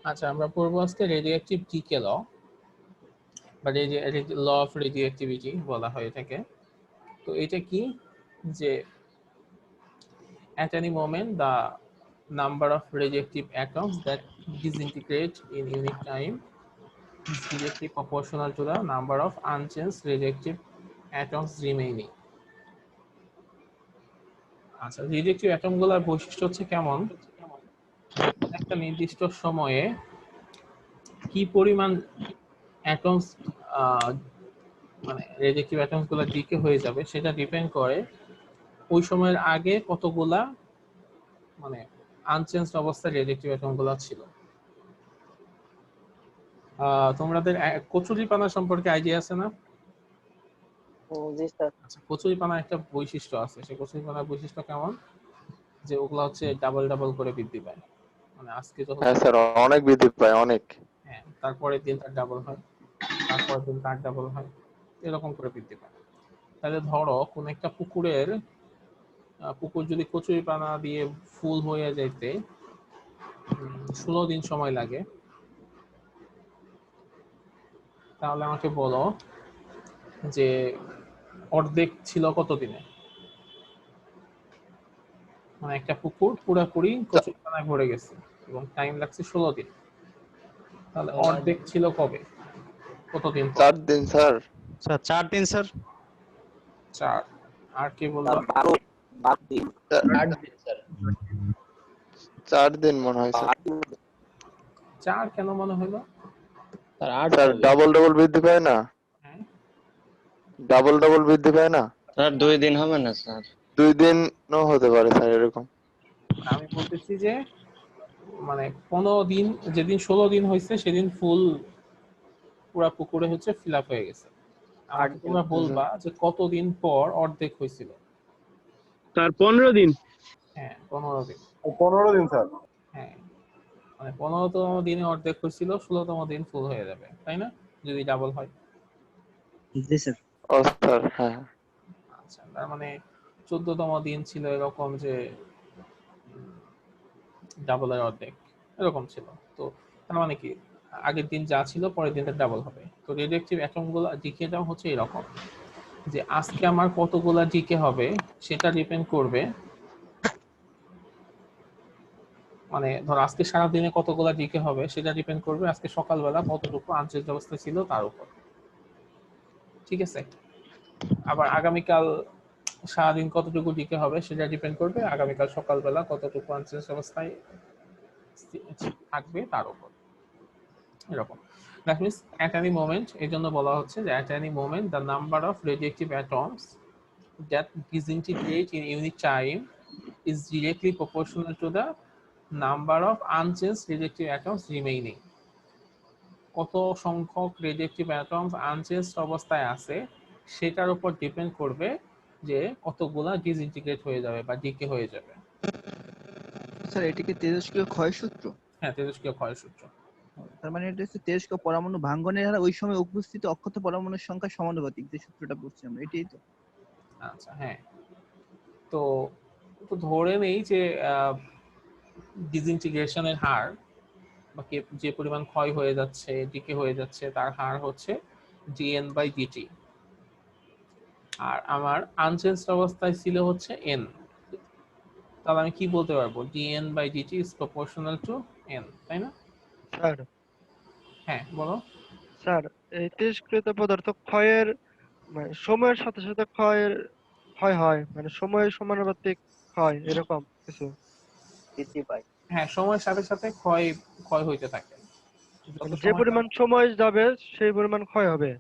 আচ্ছা, আমরা পড়বো আজকে রেডিওঅ্যাক্টিভ ডিকে ল বা ল অফ রেডিওঅ্যাক্টিভিটি বলা হয় এটাকে। তো এটা কি, যে at any moment the number of radioactive atoms that disintegrate in unit time is directly proportional to the number of unchanged radioactive atoms remaining. আচ্ছা, রেডিওঅ্যাক্টিভ অ্যাটমগুলোর বৈশিষ্ট্য হচ্ছে কেমন, যে একটা নির্দিষ্ট সময়ে কি পরিমাণ অ্যাটমস মানে রেডিওঅ্যাক্টিভ অ্যাটমস গুলো ডিকে হয়ে যাবে সেটা ডিপেন্ড করে ওই সময়ের আগে কতগুলা মানে আনচেঞ্জড অবস্থায় রেডিওঅ্যাক্টিভ অ্যাটম গুলো ছিল। তোমাদের কচুরিপানা সম্পর্কে আইডিয়া আছে না? জি স্যার। আচ্ছা, কচুরিপানা একটা বৈশিষ্ট্য আছে, সেই কচুরিপানার বৈশিষ্ট্য কেমন, যে ওগুলা হচ্ছে ডাবল ডাবল করে বৃদ্ধি পায়। মানে আজকে যখন হ্যাঁ স্যার, অনেক বৃদ্ধি পায়, অনেক। হ্যাঁ, তারপরের দিন তার ডাবল হয়, তারপরের দিন তার ডাবল হয়, এরকম করে বৃদ্ধি পায়। তাহলে ধরো কোন একটা পুকুর যদি কচুরিপানা দিয়ে ফুল হয়ে যাইতে 16 দিন সময় লাগে, তাহলে আমাকে বলো যে অর্ধেক ছিল কত দিনে। মানে একটা পুকুর পুরাপুরি কচুরিপানায় ভরে গেছে এবং টাইম লাগছে 16 দিন, তাহলে অর্ধেক ছিল কবে, কতদিন পর? 4 দিন স্যার। স্যার 4 দিন স্যার। 4। আর কি বলবো? 12 দিন। 8 দিন স্যার। 4 দিন মনে হয় স্যার। 4 কেন মনে হলো? স্যার 8 স্যার হবে। ডাবল ডাবল বৃদ্ধি পায় না, হ্যাঁ, ডাবল ডাবল বৃদ্ধি পায় না। স্যার 2 দিন হবে না স্যার? 2 দিনও হতে পারে স্যার এরকম। আমি বলতেছি যে মানে 15 দিন, যেদিন 16 দিন হয়েছে সেদিন ফুল পুরা পুকুরে হচ্ছে ফিল আপ হয়ে গেছে। আমাকে তোমরা বলবা যে কতদিন পর অর্ধেক হয়েছিল। স্যার 15 দিন। হ্যাঁ, 15 দিন। 15 দিন স্যার। হ্যাঁ, মানে 15তম দিনে অর্ধেক হয়েছিল, 16তম দিন ফুল হয়ে যাবে, তাই না, যদি ডাবল হয়? জি স্যার। ও স্যার, হ্যাঁ। আচ্ছা, তার মানে 14তম দিন ছিল এরকম যে ডাবলের অর্ধেক এরকম ছিল। তো তার মানে কি, আগের দিন যা ছিল পরের দিনটা ডাবল হবে। তো রেডিওঅ্যাক্টিভ অ্যাটমগুলো ডিকেটাও হচ্ছে এরকম, যে আজকে আমার কতগুলা ডিকে হবে সেটা ডিপেন্ড করবে, মানে ধর আজকে সারা দিনে কতগুলা ডিকে হবে সেটা ডিপেন্ড করবে আজকে সকালবেলা কতটুকু আনচেঞ্জ অবস্থা ছিল তার উপর। ঠিক আছে? আবার আগামীকাল সারাদিন কতটুকু ডিকে হবে সেটা ডিপেন্ড করবে আগামীকাল সকালবেলা কতটুকু আনচেঞ্জ অবস্থায় থাকবে তার উপর। এরকম। That means at any moment, এই জন্য বলা হচ্ছে যে at any moment the number of radioactive atoms that disintegrate in unit time is directly proportional to the number of unchanged radioactive atoms remaining. কত সংখ্যক রেডিওঅ্যাক্টিভ অ্যাটমস আনচেঞ্জড অবস্থায় আছে সেটার উপর ডিপেন্ড করবে যে কতগুলা ডিসইন্টিগ্রেট হয়ে যাবে বা ডিকে হয়ে যাবে। স্যার এটা কি তেজস্ক্রিয় ক্ষয় সূত্র? হ্যাঁ, তেজস্ক্রিয় ক্ষয় সূত্র। তার মানে এটা হচ্ছে তেজস্ক্রিয় পরমাণু ভাঙ্গনের হার ওই সময় উপস্থিত অক্ষত পরমাণুর সংখ্যা সমানুপাতিক, যে সূত্রটা পড়ছি আমরা, এটাই তো? আচ্ছা, হ্যাঁ। তো তো ধরে নেই যে ডিসইন্টিগ্রেশনের হার বা যে পরিমাণ ক্ষয় হয়ে যাচ্ছে, ডিকে হয়ে যাচ্ছে, তার হার হচ্ছে dn/dt, আর আমার আনচেঞ্জড অবস্থায় ছিল হচ্ছে n। তাহলে আমি কি বলতে পারবো, dn/dt is proportional to n, তাই না? স্যার হ্যাঁ, বলো। স্যার এই তেজস্ক্রিয় পদার্থ ক্ষয়ের মানে সময়ের সাথে সাথে ক্ষয় হয়, মানে সময়ের সমানুপাতিক ক্ষয়, এরকম কিছু বৃদ্ধি পায়। হ্যাঁ, সময়ের সাথে সাথে ক্ষয় হইতে থাকে। যত মানে যে সময় পরিমাণ সময় যাবে সেই পরিমাণ ক্ষয় হবে।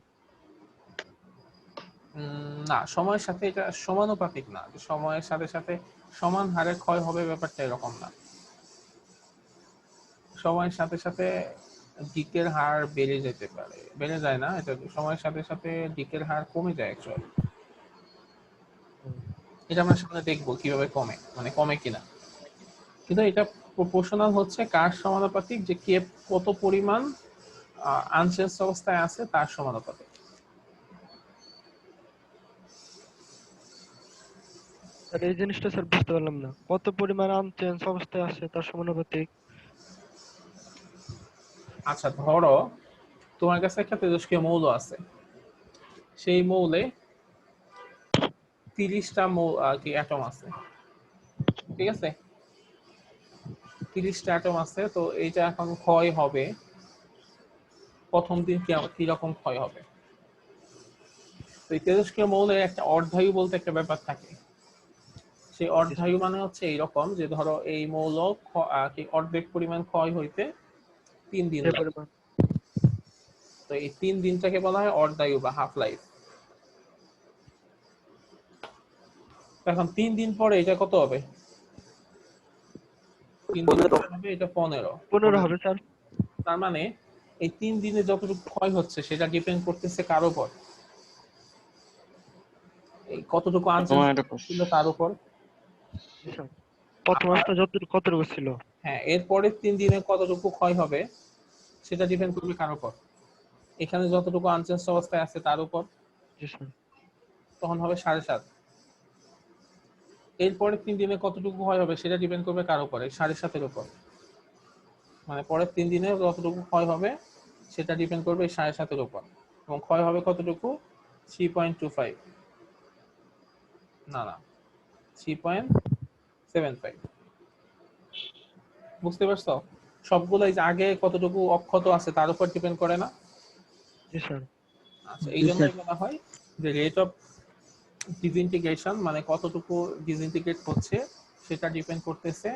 না, সময়ের সাথে এটা সমানুপাতিক না, যে সময়ের সাথে সাথে সমান হারে ক্ষয় হবে ব্যাপারটা এরকম না। সময়ের সাথে সাথে ডিকের হার বেড়ে যেতে পারে, বেড়ে যায় না, এটা সময়ের সাথে সাথে ডিকের হার কমে যায় অ্যাকচুয়ালি। এটা আমরা সামনে দেখবো কিভাবে কমে, মানে কমে কিনা। কিন্তু এটা প্রপোর্শনাল হচ্ছে কার সমানুপাতিক, যে কে কত পরিমাণ আনচেঞ্জ অবস্থায় আছে তার সমানুপাতিক। স্যার এই জিনিসটা স্যার বুঝতে পারলাম না, কত পরিমাণ আনচেঞ্জ অবস্থায় আছে তার সমানুপাতিক। আচ্ছা ধরো তোমার কাছে একটা তেজস্ক্রিয় মৌল আছে, সেই মৌলে 30টা কি অ্যাটম আছে, ঠিক আছে? 30টা অ্যাটম আছে, তো এইটা এখন ক্ষয় হবে প্রথম দিন কি রকম ক্ষয় হবে? তো এই তেজস্ক্রিয় মৌলের একটা অর্ধায়ু বলতে একটা ব্যাপার থাকে। সেই অর্ধায়ু মানে হচ্ছে এইরকম যে ধরো এই মৌল কি অর্ধেক পরিমাণ ক্ষয় হইতে 3 দিন যে লাগে। পরিমাণ তো এই 3 দিনটাকে বলা হয় অর্ধায়ু বা হাফ লাইফ। এখন 3 দিন পরে এটা কত হবে? 3 দিন পরে হবে এটা 15। 15 হবে স্যার। তার মানে এই 3 দিনে যতটুকু ক্ষয় হচ্ছে সেটা ডিপেন্ড করতেছে কার উপর? এই কতটুকু আনচেঞ্জ ছিল তার উপর। জি স্যার। প্রথম অবস্থা কতটুকু ছিল? হ্যাঁ, এরপরের 3 দিনে কতটুকু ক্ষয় হবে সেটা ডিপেন্ড করবে কার উপর? এখানে যতটুকু আনচেঞ্জ অবস্থায় আছে তার উপর, জি স্যার। তখন হবে 7.5। এরপরের 3 দিনে কতটুকু ক্ষয় হবে সেটা ডিপেন্ড করবে কার উপর? এই 7.5 এর উপর। মানে পরের 3 দিনে যতটুকু ক্ষয় হবে সেটা ডিপেন্ড করবে এই 7.5 এর উপর। এবং ক্ষয় হবে কতটুকু? 3.25, না 3.75। বুঝতে পারছো? সবগুলো এই যে আগে কতটুকু অক্ষত আছে তার উপর ডিপেন্ড করে না? জি স্যার। আচ্ছা, এই জন্যই বলা হয় যে রেট অফ ডিসইন্টিগ্রেশন মানে কতটুকু ডিসইন্টিগ্রেট হচ্ছে সেটা ডিপেন্ড করতেছে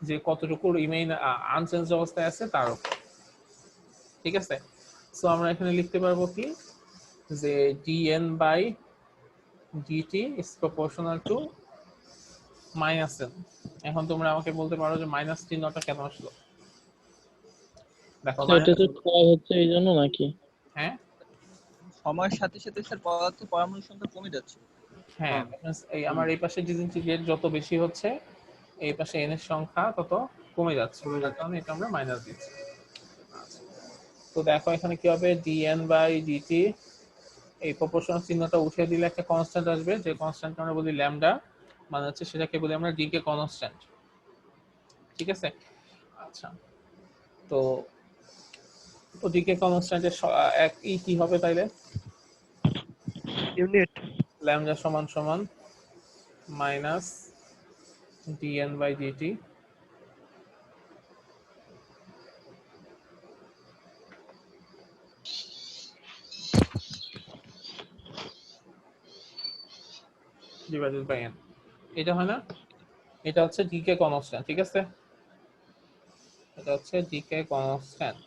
যে কতটুকু রিমেইন আনচেঞ্জ অবস্থায় আছে তার উপর। ঠিক আছে? সো আমরা এখানে লিখতে পারবো কি যে dn by dt is proportional to minus n। এখন তোমরা আমাকে বলতে পারো যে মাইনাস চিহ্নটা কেন আসলো? দেখো এটা তো ক্ষয় হচ্ছে এই জন্য নাকি? হ্যাঁ সময়ের সাথে সাথে স্যার পদার্থের পরমাণুর সংখ্যা কমে যাচ্ছে। হ্যাঁ, এই আমার এই পাশে ডিসইন্টিগ্রেট যত বেশি হচ্ছে এই পাশে n এর সংখ্যা তত কমে যাচ্ছে, যার কারণে এটা আমরা মাইনাস দিচ্ছি। আচ্ছা, তো দেখো এখানে কি হবে? dn বাই dt, এই প্রপোর্শনাল চিহ্নটা উঠিয়ে দিলে একটা কনস্ট্যান্ট আসবে, যে কনস্ট্যান্ট আমরা বলি ল্যামডা, মানে হচ্ছে সেটাকে বলি আমরা ডিকে কনস্ট্যান্ট। ঠিক আছে? আচ্ছা, তো তো ডিকে কনস্ট্যান্টের এক কি হবে তাইলে? ইউনিট ল্যামডা সমান সমান minus dn by dt divided by n। এটা হয় না? এটা হচ্ছে ডিকে কনস্ট্যান্ট। ঠিক আছে? এটা হচ্ছে ডিকে কনস্ট্যান্ট।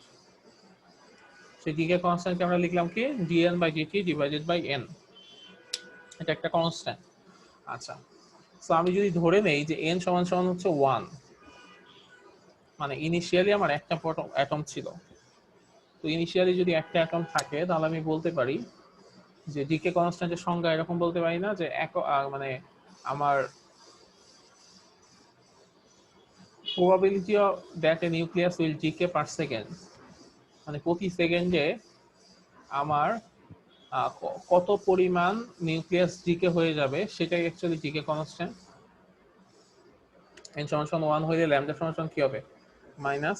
সেই ডিকে কনস্ট্যান্টকে আমরা লিখলাম কি dn by dt divided by n। এটা একটা কনস্ট্যান্ট। আচ্ছা, সো আমি যদি ধরে নেই যে n সমান সমান হচ্ছে 1, মানে ইনিশিয়ালি আমার একটা অ্যাটম ছিল, তো ইনিশিয়ালি যদি একটা অ্যাটম থাকে তাহলে আমি বলতে পারি যে ডিকে কনস্ট্যান্টের সংজ্ঞা এরকম বলতে পারি না যে মানে আমার probability of that a nucleus will decay per second, মানে প্রতি সেকেন্ডে আমার কত পরিমাণ নিউক্লিয়াস ডিকে হয়ে যাবে সেটাই অ্যাকচুয়ালি ডিকে কনস্ট্যান্ট। n সমান সমান 1 হইলে ল্যামডা সমান সমান কি হবে? Minus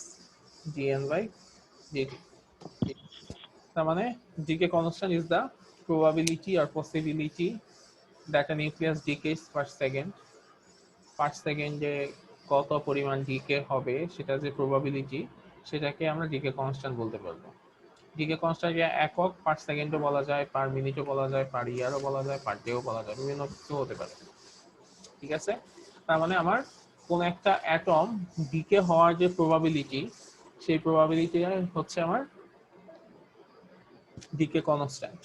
dn by dt। তার মানে decay constant is the probability or possibility that a nucleus decays per second। Per সেকেন্ডে কত পরিমাণ ডিকে হবে সেটা যে প্রবাবিলিটি, সেটাকে আমরা ডিকে কনস্ট্যান্ট বলতে পারবো। ডিকে কনস্ট্যান্ট একক পার সেকেন্ডও বলা যায়, পার মিনিটও বলা যায়, পার ইয়ারও বলা যায়, পার ডেও বলা যায়, বিভিন্ন কিছু হতে পারে। ঠিক আছে? তার মানে আমার কোন একটা অ্যাটম ডিকে হওয়ার যে প্রবাবিলিটি, সেই প্রবাবিলিটি হচ্ছে আমার ডিকে কনস্ট্যান্ট।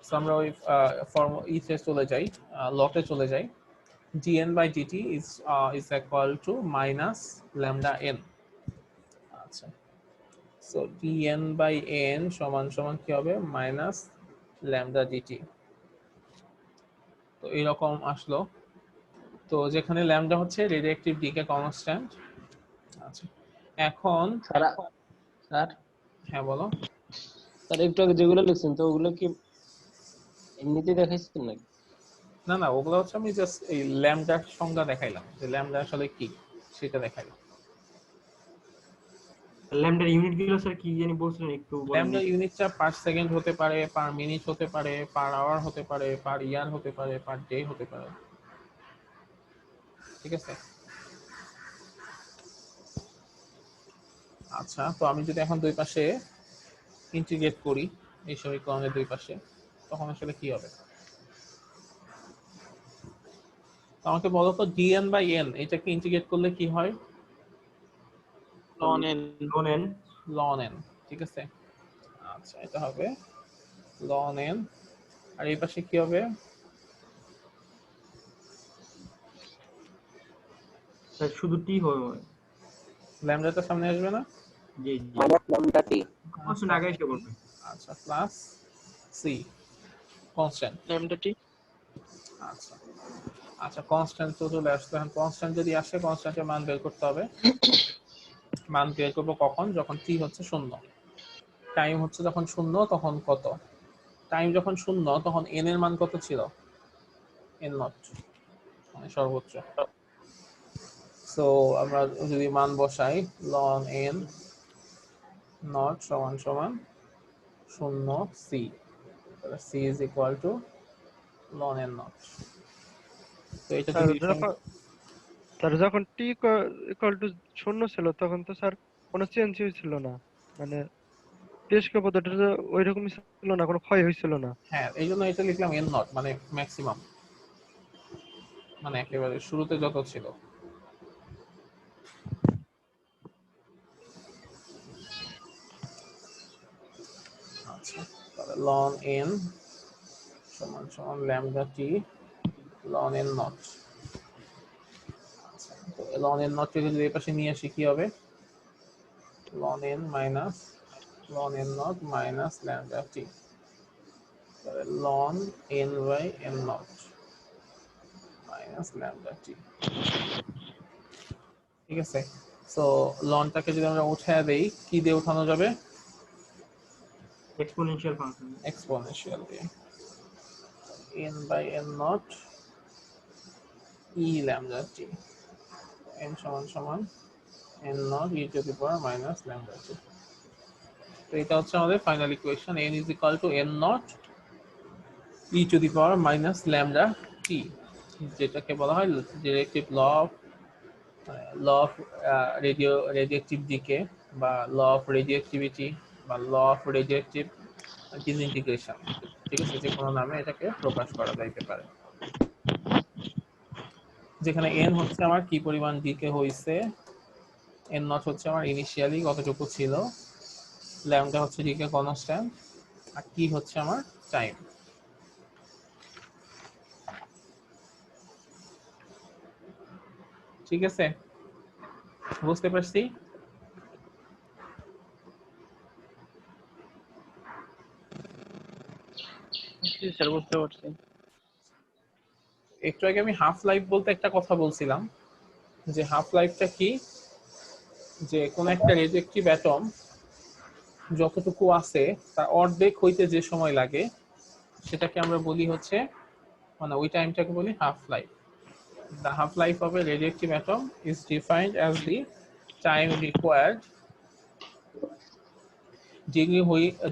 সো আমরা ওই ফর্ম ইতে চলে যাই, লটে চলে যাই। dn by dt is equal to minus lambda n। আচ্ছা, সো dn by n সমান সমান কি হবে? Minus lambda dt। তো এরকম আসলো। তো যেখানে ল্যামডা হচ্ছে রেডিয়েটিভ ডিকে কনস্ট্যান্ট। আচ্ছা, এখন স্যার স্যার হ্যাঁ বলো। স্যার একটু আগে যেগুলো লিখছেন তো ওগুলো কি এমনিতেই দেখাইছেন নাকি? না ওগুলো হচ্ছে আমি জাস্ট এই ল্যামডার সংজ্ঞা দেখাইলাম যে ল্যামডা আসলে কি। সেটা দেখাই। ল্যামডার ইউনিট গুলো স্যার কি জানি বলছিলেন একটু বলেন। ল্যামডা ইউনিটটা পার সেকেন্ড হতে পারে, পার মিনিট হতে পারে, পার আওয়ার হতে পারে, পার ইয়ার হতে পারে, পার ডে হতে পারে। ঠিক আছে? আচ্ছা, তো আমি যদি এখন দুই পাশে ইন্টিগ্রেট করি এই সমীকরণের দুই পাশে, তখন আসলে কি হবে? তো আমাকে বলো তো dn বাই n এটাকে ইন্টিগ্রেট করলে কি হয়? Ln n ln n। ঠিক আছে? আচ্ছা, এটা হবে ln n। আর এই পাশে কি হবে? স্যার শুধু টি হবে। ল্যামডাটা সামনে আসবে না? জি জি মাইনাস ল্যামডা টি। কোশ্চেন আগে এসে বলবে। আচ্ছা, plus C constant. Lambda t. আচ্ছা আচ্ছা, কনস্ট্যান্ট তো চলে আসবে। এখন কনস্ট্যান্ট যদি আসে, কনস্ট্যান্টের মান বের করতে হবে। মান বের করবো কখন? যখন টি হচ্ছে 0। টাইম হচ্ছে যখন 0, তখন কত? টাইম যখন 0 তখন n এর মান কত ছিল? n নট, মানে সর্বোচ্চ। সো আমরা যদি মান বসাই ln n নট সমান সমান 0 c, তাহলে c is equal two ln n not. তো এটা স্যার যদি যখন টি ইকুয়াল টু 0 ছিল তখন তো স্যার কোনো চেঞ্জই ছিল না, মানে তেজস্ক্র পদার্থটা ওইরকমই ছিল না, কোনো ক্ষয় হয়েছিল না। হ্যাঁ, এই জন্য এটা লিখলাম n নট, মানে ম্যাক্সিমাম, মানে একেবারে শুরুতে যত ছিল। আচ্ছা, তাহলে ln n সমান সমান lambda t ln n not. আচ্ছা, তো ln n নট কে যদি এই পাশে নিয়ে আসি কি হবে? ln n minus ln n not minus lambda t, তাহলে ln n by n not minus lambda t. ঠিক আছে? সো লনটাকে যদি আমরা উঠায় দেই, কি দিয়ে উঠানো যাবে? Exponential function. এক্সপোনেনশিয়াল দিয়ে। n by n not e lambda t, n সমান সমান n not e to the power minus lambda t. তো এটা হচ্ছে আমাদের final equation, n is equal to n not e to the power minus lambda t, যেটাকে বলা হয় directive law of radioactive decay, বা ল অফ রেডিওঅ্যাক্টিভিটি, বা law of radioactive disintegration. ঠিক আছে? যে কোনো নামে এটাকে প্রকাশ করা যাইতে পারে, যেখানে n হচ্ছে আমার কি পরিমাণ ডিকে হইছে, n নট হচ্ছে আমার ইনিশিয়ালি কতটুকু ছিল, ল্যামডা হচ্ছে ডিকে কনস্ট্যান্ট, আর কি হচ্ছে আমার টাইম। ঠিক আছে? বুঝতে পারছি? জি স্যার, বুঝতে পারছি। একটু আগে আমি হাফ লাইফ বলতে একটা কথা বলছিলাম, যে হাফ লাইফটা কি? যে কোন একটা রেডিওঅ্যাক্টিভ অ্যাটম যতটুকু আছে তার অর্ধেক হইতে যে সময় লাগে সেটাকে আমরা বলি হচ্ছে, মানে ওই টাইমটাকে বলি half life. The half-life of a radioactive atom is defined as the time required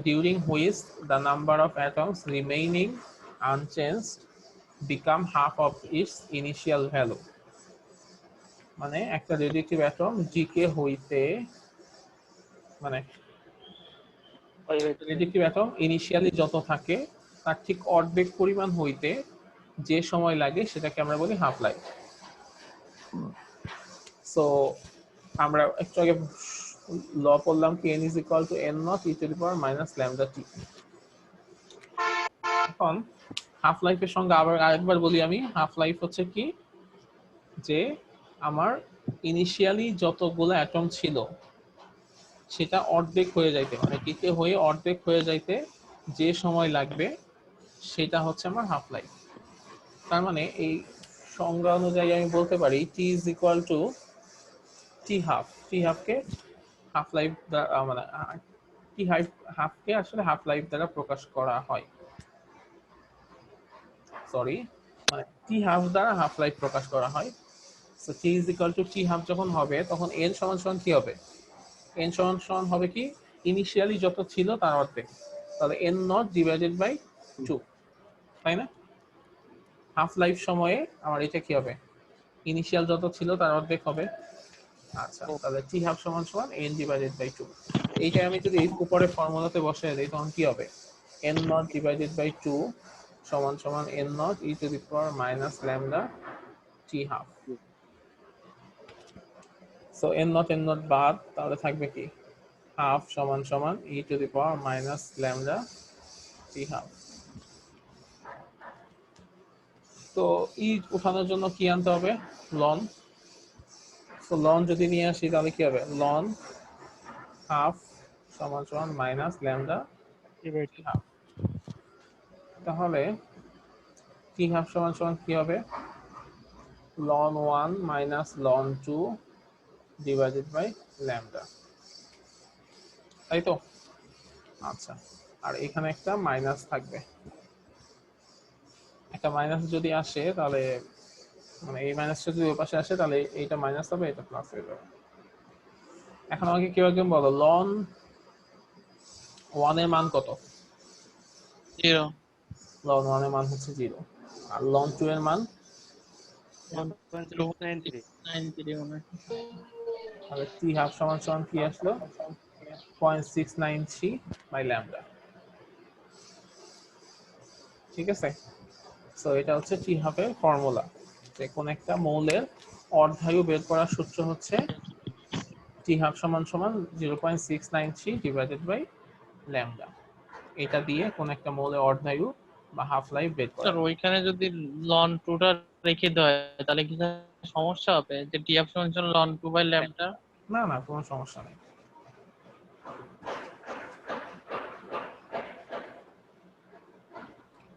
during which the number of atoms remaining unchanged become half of its initial value. মানে একটা রেডিওঅ্যাক্টিভ অ্যাটম ডিকে হইতে, মানে radioactive atom initially যত থাকে তার ঠিক অর্ধেক পরিমাণ হইতে যে সময় লাগে সেটাকে আমরা বলি হাফ লাইফ। সো আমরা একটু আগে ল পড়লাম কি n is equal to n not e to the power minus lambda t. এখন হাফ লাইফের সঙ্গে আবার আরেকবার বলি আমি, হাফ লাইফ হচ্ছে কি? যে আমার ইনিশিয়ালি যতগুলো অ্যাটম ছিল সেটা অর্ধেক হয়ে যাইতে, মানে ডিকে হয়ে অর্ধেক হয়ে যাইতে যে সময় লাগবে সেটা হচ্ছে আমার হাফ লাইফ। তার মানে এই সংজ্ঞা অনুযায়ী আমি বলতে পারি t is equal to t half. T হাফকে হাফ লাইফ দ্বারা, মানে টি হাফকে আসলে হাফ লাইফ দ্বারা প্রকাশ করা হয়, সরি, মানে টি হাফ দ্বারা হাফ লাইফ প্রকাশ করা হয়। So t is equal two t half যখন হবে তখন n সমান সমান কি হবে? n সমান সমান হবে কি ইনিশিয়ালি যত ছিল তার অর্ধেক, তাহলে n নট ডিভাইডেড বাই 2, তাই না? হাফ লাইফ সময়ে আমার এটা কি হবে? ইনিশিয়াল যত ছিল তার অর্ধেক হবে। আচ্ছা, তাহলে t হাফ সমান সমান n ডিভাইডেড বাই 2। এইটা আমি যদি উপরে ফর্মুলাতে বসাই দেই তখন কি হবে? n নট ডিভাইডেড বাই 2 সমান সমান n not e to the power minus lambda t half. So n not বাদ, তাহলে থাকবে কি হাফ সমান সমান e to the power minus lambda t half. তো ই উঠানোর জন্য কি আনতে হবে? লন। তো লন যদি নিয়ে আসি তাহলে কি হবে? লন হাফ সমান সমান মাইনাস ল্যামডা T/2 হাফ। তাহলে t হাফ সমান সমান কি হবে? ln 1 minus ln 2 divided by lambda, তাই তো? আচ্ছা, আর এখানে একটা মাইনাস থাকবে। একটা মাইনাস যদি আসে তাহলে মানে এই মাইনাসটা যদি ওই পাশে আসে তাহলে এইটা মাইনাস হবে, এটা প্লাস হয়ে যাবে। এখন আমাকে কেউ একজন বলো ln 1 এর মান কত? 0 ln 1 এর মান হচ্ছে 0, আর ln 2 এর মান 1.693 মনে হয়। তাহলে t হাফ সমান সমান কি আসলো? 0.693 বাই ল্যামডা, ঠিক আছে? সো এটা হচ্ছে t হাফের ফর্মুলা, যে কোন একটা মৌলের অর্ধায়ু বের করার সূত্র হচ্ছে t হাফ সমান সমান 0.693 ডিভাইডেড বাই ল্যামডা। এটা দিয়ে কোন একটা মৌলের অর্ধায়ু বা হাফ লাইফ বের করা। স্যার ওইখানে যদি ln 2 টা রেখে দেওয়া হয় তাহলে কি স্যার সমস্যা হবে যে tf সমান সমান ln 2 বাই ল্যামডা? না না, কোনো সমস্যা নেই।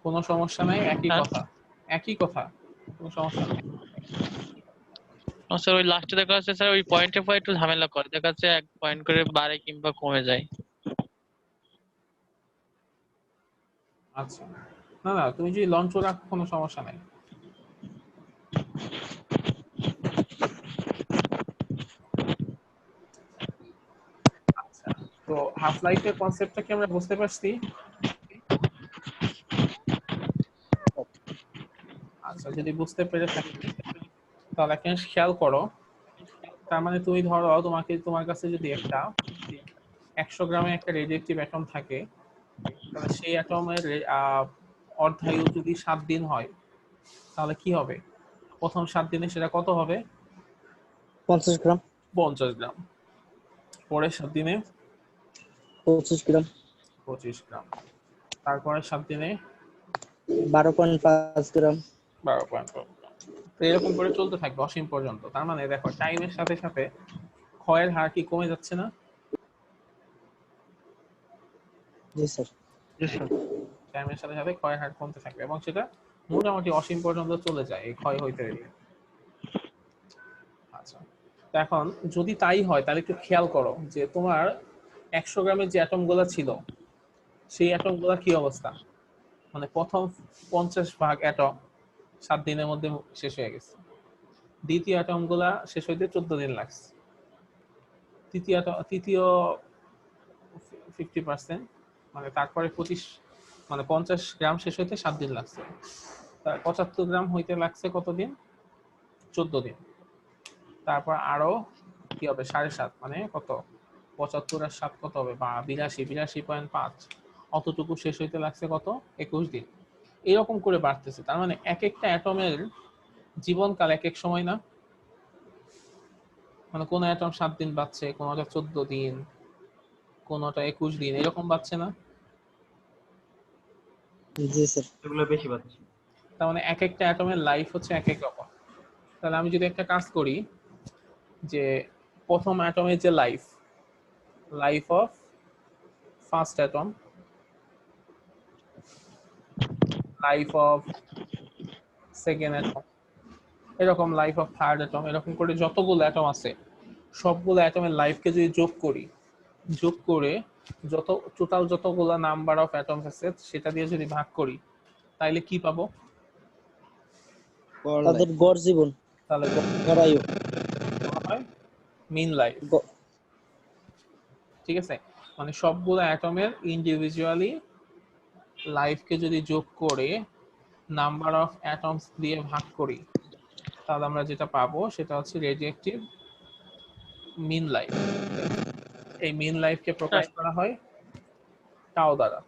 কোনো সমস্যা নাই, একই হ্যাঁ। কথা, একই কথা, কোনো সমস্যা নেই। স্যার ওই লাস্টে দেখা যাচ্ছে স্যার ওই পয়েন্টে পর একটু ঝামেলা করে, দেখা যাচ্ছে 1 পয়েন্ট করে বাড়ে কিংবা কমে যায়। আচ্ছা, না না, তুমি যদি লঞ্চ রাখো কোনো সমস্যা নাই। আচ্ছা, তো হাফ লাইফের কনসেপ্টটা কি আমরা বুঝতে পারছি? আচ্ছা, যদি বুঝতে পেরে থাকি তাহলে একটা জিনিস খেয়াল করো। তার মানে তুমি ধরো তোমার কাছে যদি একটা 100 গ্রামের একটা রেডিওঅ্যাক্টিভ অ্যাটম থাকে, তাহলে সেই অ্যাটমের অর্ধায়ু যদি 7 দিন হয় তাহলে কি হবে? প্রথম 7 দিনে সেটা কত হবে? 50 গ্রাম 50 গ্রাম। পরের 7 দিনে 25 গ্রাম 25 গ্রাম। তারপরে 7 দিনে 12.5 গ্রাম 12.5 গ্রাম। তো এরকম করে চলতে থাকবে অসীম পর্যন্ত। তার মানে দেখো টাইমের সাথে সাথে ক্ষয়ের হার কি কমে যাচ্ছে না? জি স্যার জি স্যার টাইমের সাথে সাথে ক্ষয়ের হার কমতে থাকবে এবং সেটা মোটামুটি অসীম পর্যন্ত চলে যায় এই ক্ষয় হইতে দিলে। আচ্ছা, তো এখন যদি তাই হয় তাহলে একটু খেয়াল করো যে তোমার 100 গ্রামের যে অ্যাটমগুলো ছিল সেই অ্যাটমগুলো কি অবস্থা? মানে প্রথম 50 ভাগ অ্যাটম 7 দিনের মধ্যে শেষ হয়ে গেছে। দ্বিতীয় অ্যাটমগুলা শেষ হইতে 14 দিন লাগছে। তৃতীয় 50%, মানে তারপরে 50 গ্রাম শেষ হইতে 7 দিন লাগছে। তার 75 গ্রাম হইতে লাগছে কতদিন? 14 দিন। তারপর আরো কি হবে 7.5, মানে কত? 75 আর 7 কত হবে? বা 82.5, অতটুকু শেষ হইতে লাগছে কত? 21 দিন। এরকম করে বাড়তেছে। তার মানে এক একটা অ্যাটমের জীবনকাল এক এক সময় না? মানে কোন অ্যাটম 7 দিন বাঁচছে, কোনটা 14 দিন, কোনটা 21 দিন, এরকম বাঁচছে না? জি স্যার এগুলো বেশি পাচ্ছি। তার মানে এক একটা অ্যাটমের লাইফ হচ্ছে এক এক রকম। তাহলে আমি যদি একটা কাজ করি যে প্রথম অ্যাটমের যে life of first atom, life of second atom, এরকম লাইফ অফ থার্ড অ্যাটম, এরকম করে যতগুলো অ্যাটম আছে সবগুলো অ্যাটমের লাইফকে যদি যোগ করে টোটাল যতগুলো নাম্বার অফ অ্যাটমস আছে সেটা দিয়ে যদি ভাগ করি তাইলে কি পাবো? তাদের গড় জীবন তাহলে গড়ায়ু বলা হয় মিন লাইফ। ঠিক আছে, মানে সবগুলো অ্যাটমের ইন্ডিভিজুয়ালি লাইফকে যদি যোগ করে নাম্বার অফ অ্যাটমস দিয়ে ভাগ করি, তাহলে আমরা যেটা পাবো সেটা হচ্ছে রেডিয়েটিভ মিন লাইফ। এই মিন লাইফকে প্রকাশ করা হয় টাও দ্বারা।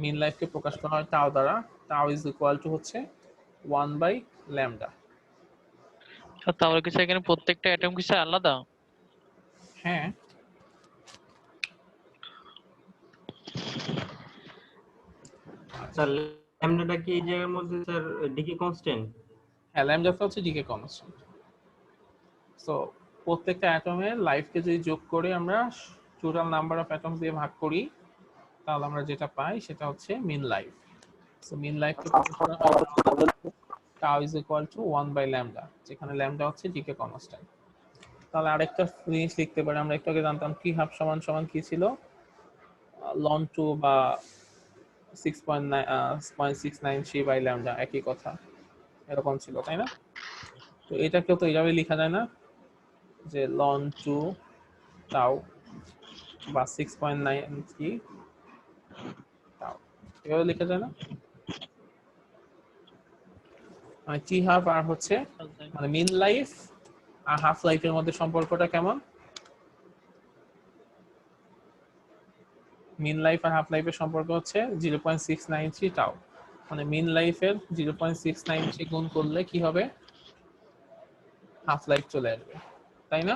মিন লাইফকে প্রকাশ করা হয় টাও দ্বারা। টাও ইজ ইকুয়াল টু হচ্ছে 1/λ। তাহলে কি এখানে প্রত্যেকটা অ্যাটম কি আলাদা? হ্যাঁ, স্যার ল্যামডাটা কি এই জায়গার মধ্যে স্যার ডিকে কনস্ট্যান্ট? হ্যাঁ, ল্যামডাটা হচ্ছে ডিকে কনস্ট্যান্ট। সো প্রত্যেকটা অ্যাটমের লাইফকে যদি যোগ করে আমরা টোটাল নাম্বার অফ অ্যাটমস দিয়ে ভাগ করি, তাহলে আমরা যেটা পাই সেটা হচ্ছে মিন লাইফ। সো মিন লাইফকে প্রকাশ করা হয় টাও ইজ ইকুয়াল টু 1/λ, যেখানে ল্যামডা হচ্ছে ডিকে কনস্ট্যান্ট। তাহলে আরেকটা জিনিস লিখতে পারি আমরা, একটু আগে জানতাম টি হাফ সমান সমান কি ছিল, লন 2 বা 6.693/λ, একই কথা, এরকম ছিল তাই না? তো এটাকেও তো এইভাবে লেখা যায় না যে লন 2 টাও বা 6.93 টাও, এভাবে লেখা যায় না? মানে টি হাফ আর হচ্ছে মানে মিন লাইফ আর হাফ লাইফের মধ্যে সম্পর্কটা কেমন? মিন লাইফ আর হাফ লাইফের সম্পর্ক হচ্ছে 0.693 টাও। মানে মিন লাইফের 0.693 গুণ করলে কি হবে, হাফ লাইফ চলে আসবে, তাই না?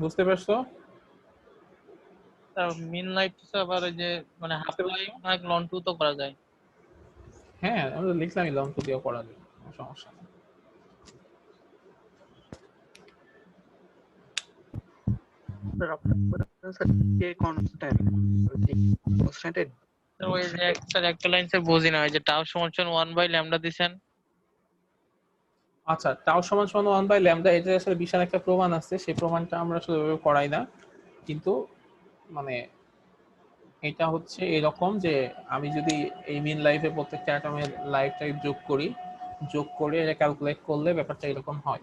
বুঝতে পারছো? মিন লাইফ তো আবার ওই যে মানে হাফ লাইফ আর লন 2 তো করা যায়। হ্যাঁ, আমি তো লিখলাম লং টু দিয়েও করা যাবে, কোনো সমস্যা নেই। তো ওই যে একটা লাইন স্যার বুঝি না, ওই যে টাও সমান সমান 1/λ দিছেন। আচ্ছা, টাও সমান সমান 1/λ, এটা আসলে বিশাল একটা প্রমাণ আছে, সেই প্রমাণটা আমরা আসলে ওইভাবে করাই না, কিন্তু মানে এটা হচ্ছে এরকম যে আমি যদি এই মিন লাইফে প্রত্যেকটা অ্যাটমের লাইফ টাইপ যোগ করে এটা ক্যালকুলেট করলে ব্যাপারটা এরকম হয়।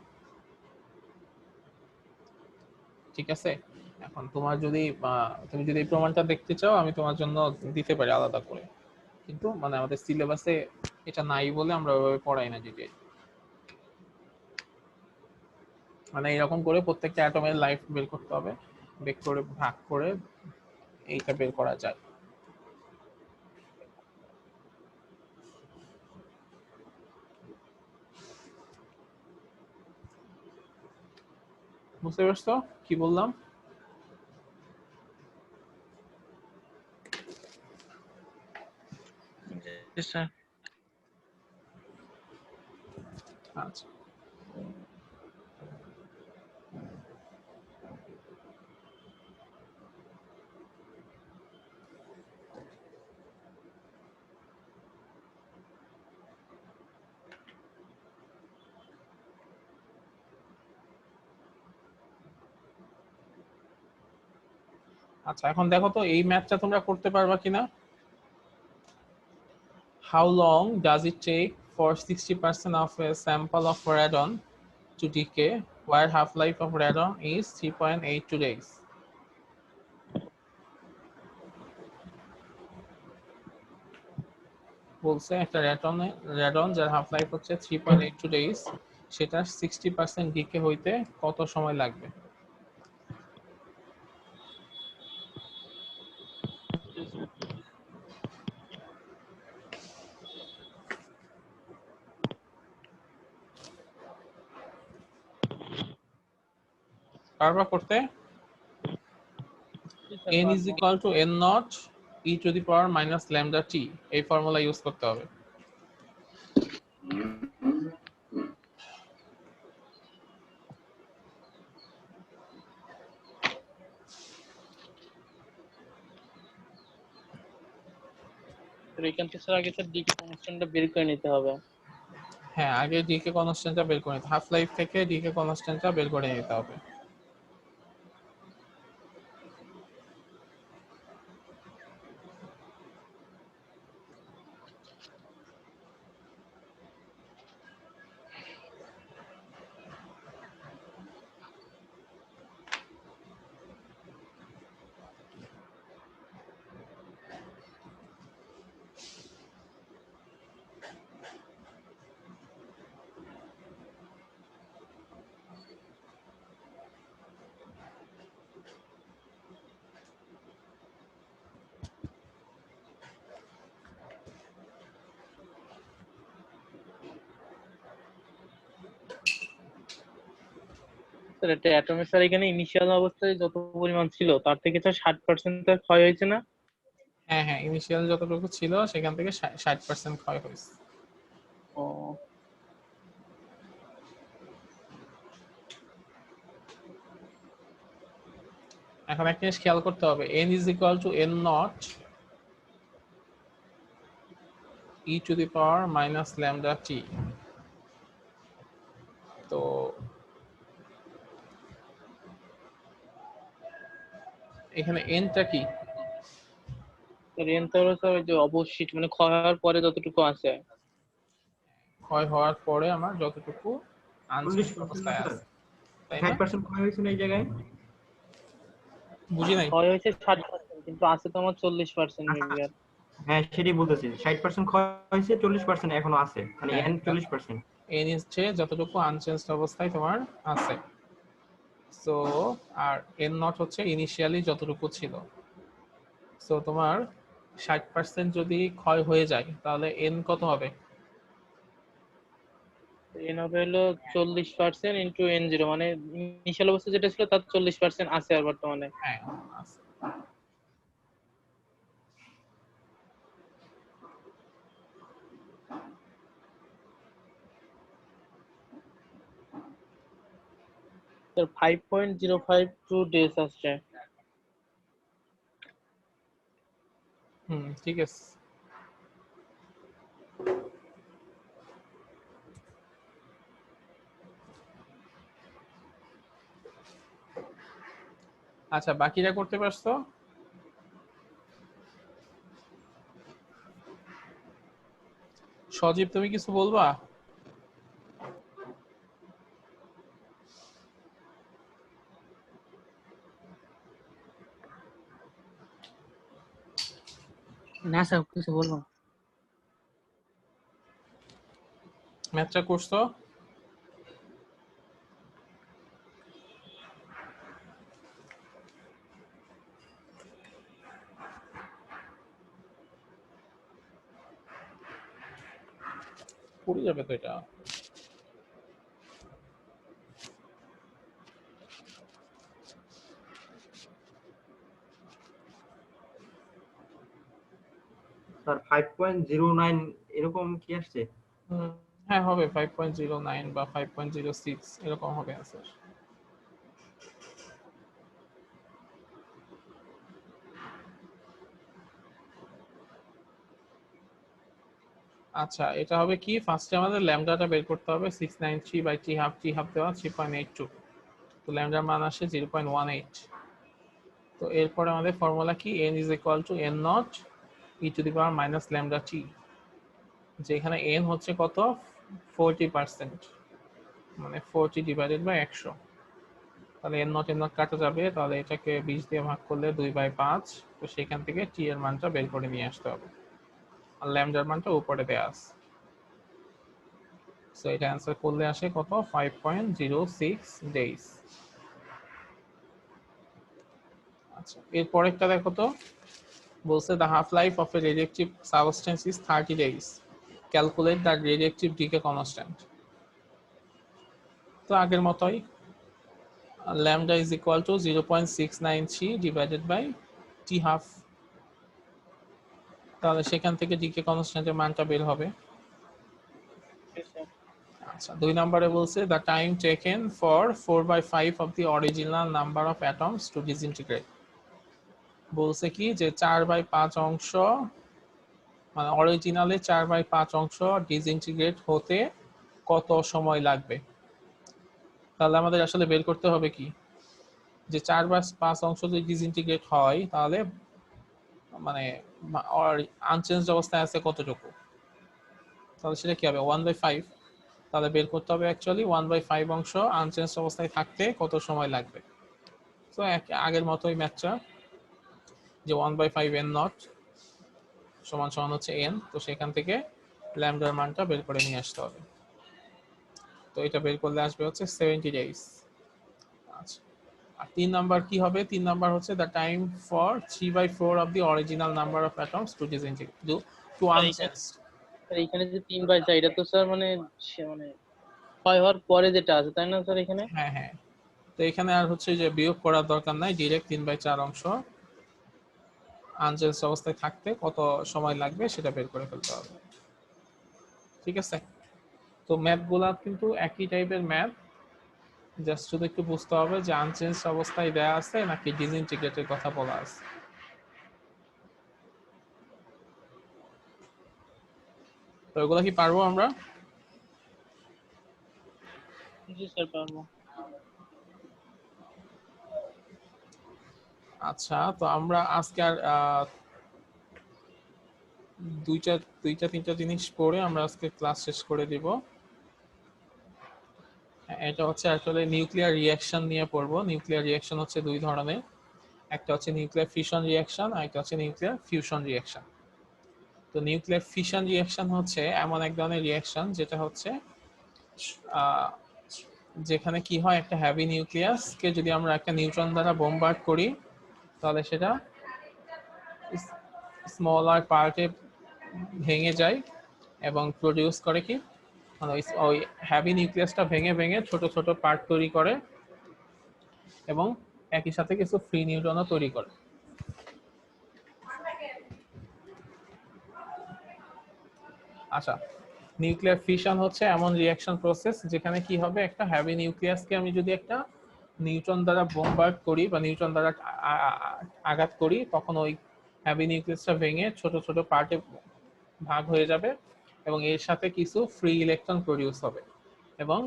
ঠিক আছে, এখন তোমার যদি তুমি যদি এই প্রমাণটা দেখতে চাও আমি তোমার জন্য দিতে পারি আলাদা করে, কিন্তু মানে আমাদের সিলেবাসে এটা নাই বলে আমরা ওইভাবে পড়াই না ডিটেইল। মানে এরকম করে প্রত্যেকটা অ্যাটমের লাইফ বের করতে হবে, বের করে ভাগ করে এইটা বের করা যায়। বুঝতে পারছো কি বললাম? জি স্যার। আচ্ছা, আচ্ছা এখন দেখো তো এই ম্যাথটা তোমরা করতে পারবা কিনা। How long does it take for 60% of a sample of radon to decay where half-life of radon is 3.82 days? বলছে একটা radon যার হাফ লাইফ হচ্ছে 3.82 days, সেটা 60% ডিকে হইতে কত সময় লাগবে? পারবা করতে? n is equal to n naught e to the power minus lambda t, এই ফর্মুলা ইউজ করতে হবে। তো এখান থেকে স্যার আগে স্যার ডিকে কনস্ট্যান্টটা বের করে নিতে হবে। হ্যাঁ, আগে ডিকে কনস্ট্যান্টটা বের করে নিতে, হাফ লাইফ থেকে ডিকে কনস্ট্যান্টটা বের করে নিতে হবে। স্যার একটা অ্যাটমের স্যার এখানে ইনিশিয়াল অবস্থায় যত পরিমাণ ছিল তার থেকে স্যার 60% তার ক্ষয় হয়েছে না? হ্যাঁ হ্যাঁ, ইনিশিয়াল যতটুকু ছিল সেখান থেকে 60% ক্ষয় হয়েছে। ও এখন একটা জিনিস খেয়াল করতে হবে, n is equal to n naught e to the power minus lambda t। তো এখানে n টা কি? স্যার এন তো হলো স্যার ওই যে অবশিষ্ট মানে ক্ষয় হওয়ার পরে যতটুকু আছে। ক্ষয় হওয়ার পরে আমার যতটুকু আনচেঞ্জ 40% অবস্থায় স্যার, আছে, তাই না? 60% ক্ষয় হয়েছে না এই জায়গায়? বুঝি নাই। ক্ষয় হয়েছে 60% কিন্তু আছে তো আমার 40% মেবি। আর হ্যাঁ সেটাই বলতেছি, 60% ক্ষয় হয়েছে, 40% এখনো আছে, মানে হ্যাঁ, n 40%। n হচ্ছে যতটুকু আনচেঞ্জ অবস্থায় তোমার আছে। সো আর n নট হচ্ছে ইনিশিয়ালি যতটুকু ছিল। সো তোমার 60% যদি ক্ষয় হয়ে যায় তাহলে n কত হবে? এন হবে হলো 40% ইন্টু এন জিরো, মানে ইনিশিয়াল অবস্থা যেটা ছিল তার 40% আছে আর বর্তমানে। হ্যাঁ আছে। স্যার 5.052 ডেজ আসছে। ঠিক আছে। আচ্ছা, বাকিরা করতে পারছো? সজীব, তুমি কিছু বলবা? না স্যার কিছু বলবো না। ম্যাথটা করছো? পড়ে যাবে তো এটা। স্যার 5.09 এরকম কি আসছে? হ্যাঁ হবে, 5.09 বা 5.06 এরকম হবে आंसर। আচ্ছা, এটা হবে কি, ফার্স্টে আমাদের ল্যামডাটা বের করতে হবে। 693 by T half, T half দেওয়া 3.82, তো ল্যামডার মান আসে 0.18। তো এরপরে আমাদের ফর্মুলা কি, n is equal to n not e to the power minus lambda t, যেখানে n হচ্ছে কত, 40%, মানে 40 ডিভাইডেড বাই 100। তাহলে n নট কাটা যাবে, তাহলে এটাকে 20 দিয়ে ভাগ করলে 2/5, তো সেখান থেকে t এর মানটা বের করে নিয়ে আসতে হবে, আর ল্যামডার মানটা উপরে দেয়া আছে। সো এটা অ্যান্সার করলে আসে কত, 5.06 ডেজ। আচ্ছা, এরপরেরটা দেখো তো, বলছে the half life of a radioactive substance is 30 days, calculate the radioactive decay constant। তো আগের মতোই lambda is equal to 0.693 divided by t half, তাহলে সেখান থেকে ডিকে কনস্ট্যান্টের মানটা বের হবে। আচ্ছা, 2 নম্বরে বলছে the time taken for 4/5 of the original number of atoms to disintegrate। বলছে কি যে 4/5 অংশ, মানে অরিজিনালে 4/5 অংশ ডিসইন্টিগ্রেট হতে কত সময় লাগবে। তাহলে আমাদের আসলে বের করতে হবে কি, যে 4/5 অংশ যদি ডিসইন্টিগ্রেট হয় তাহলে মানে আনচেঞ্জ অবস্থায় আছে কতটুকু, তাহলে সেটা কি হবে 1/5। তাহলে বের করতে হবে অ্যাকচুয়ালি 1/5 অংশ আনচেঞ্জ অবস্থায় থাকতে কত সময় লাগবে। তো আগের মতোই ম্যাথটা, যে 1/5 n নট সমান সমান হচ্ছে n, তো সেখান থেকে ল্যামডার মানটা বের করে নিয়ে আসতে হবে। তো এটা বের করলে আসবে হচ্ছে 70 ডেজ। আচ্ছা, আর 3 নাম্বার কি হবে, 3 নাম্বার হচ্ছে the time for 3/4 of the original number of atoms to disintegrate to unchange. এইখানে যে 3/4 এটা তো স্যার মানে মানে ক্ষয় হওয়ার পরে যেটা আছে তাই না স্যার এখানে? হ্যাঁ হ্যাঁ, তো এখানে আর হচ্ছে যে বিয়োগ করার দরকার নাই, ডিরেক্ট 3/4 অংশ আনচেঞ্জ অবস্থায় থাকতে কত সময় লাগবে সেটা বের করে ফেলতে হবে। ঠিক আছে, তো ম্যাথগুলা কিন্তু একই টাইপের ম্যাথ, জাস্ট শুধু একটু বুঝতে হবে যে আনচেঞ্জ অবস্থায় দেয়া আছে নাকি ডিসইন্টিগ্রেটের কথা বলা আছে। তো এগুলা কি পারবো আমরা? জি স্যার পারবো। আচ্ছা, তো আমরা আজকে আর দুইটা তিনটা জিনিস পড়ে আমরা আজকে ক্লাস শেষ করে দিব। এটা হচ্ছে আসলে নিউক্লিয়ার রিঅ্যাকশন নিয়ে পড়বো। নিউক্লিয়ার রিঅ্যাকশন হচ্ছে দুই ধরনের, একটা হচ্ছে নিউক্লিয়ার ফিশন রিঅ্যাকশন আর একটা হচ্ছে নিউক্লিয়ার ফিউশন রিঅ্যাকশন। তো নিউক্লিয়ার ফিশন রিঅ্যাকশন হচ্ছে এমন এক ধরনের রিঅ্যাকশন যেটা হচ্ছে যেখানে কি হয়, একটা হ্যাভি নিউক্লিয়াসকে যদি আমরা একটা নিউট্রন দ্বারা বোমবার্ড করি তাহলে সেটা স্মলার পার্টে ভেঙে যায় এবং প্রডিউস করে কি, মানে ওই হ্যাভি নিউক্লিয়াসটা ভেঙে ভেঙে ছোট ছোট পার্ট তৈরি করে এবং একই সাথে কিছু ফ্রি নিউট্রনও তৈরি করে। আচ্ছা, নিউক্লিয়ার ফিশন হচ্ছে এমন রিঅ্যাকশন প্রসেস যেখানে কি হবে, একটা হ্যাভি নিউক্লিয়াসকে আমি যদি একটা নিউট্রন দ্বারা বোমবার্ড করি বা নিউট্রন দ্বারা আঘাত করি, তখন ওই হ্যাভি নিউক্লিয়াসটা ভেঙে ছোট ছোট পার্টে ভাগ হয়ে যাবে এবং এর সাথে কিছু ফ্রি ইলেকট্রন প্রডিউস হবে এবং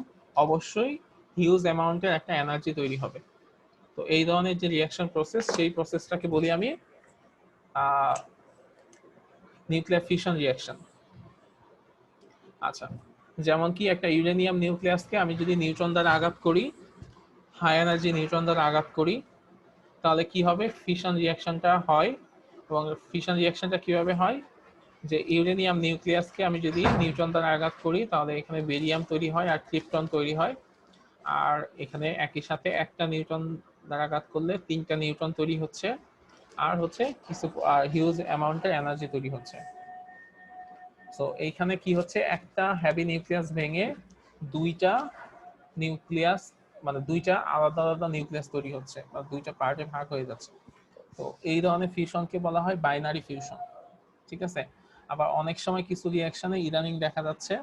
অবশ্যই হিউজ অ্যামাউন্টের একটা এনার্জি তৈরি হবে। তো এই ধরনের যে রিঅ্যাকশন প্রসেস, সেই প্রসেসটাকে বলি আমি নিউক্লিয়ার ফিশন রিঅ্যাকশন। আচ্ছা, যেমন কি একটা ইউরেনিয়াম নিউক্লিয়াসকে আমি যদি নিউট্রন দ্বারা আঘাত করি, হাই এনার্জি নিউট্রন দ্বারা আঘাত করি, তাহলে কি হবে, ফিশন রিঅ্যাকশনটা হয়। এবং ফিশন রিঅ্যাকশনটা কিভাবে হয়, যে ইউরেনিয়াম নিউক্লিয়াসকে আমি যদি নিউট্রন দ্বারা আঘাত করি তাহলে এখানে বেরিয়াম তৈরি হয় আর ক্রিপ্টন তৈরি হয়, আর এখানে একই সাথে একটা নিউট্রন দ্বারা আঘাত করলে 3টা নিউট্রন তৈরি হচ্ছে আর হচ্ছে কিছু হিউজ অ্যামাউন্টের এনার্জি তৈরি হচ্ছে। সো এইখানে কি হচ্ছে, একটা হ্যাভি নিউক্লিয়াস ভেঙে দুইটা নিউক্লিয়াস, মানে দুইটা আলাদা আলাদা নিউক্লিয়াস তৈরি হচ্ছে বা দুইটা পার্টে ভাগ হয়ে যাচ্ছে। তো এই ধরনের ফিউশনকে বলা হয় বাইনারি ফিউশন। ঠিক আছে, আবার অনেক সময় কিছু রিঅ্যাকশনে ইদানিং দেখা যাচ্ছে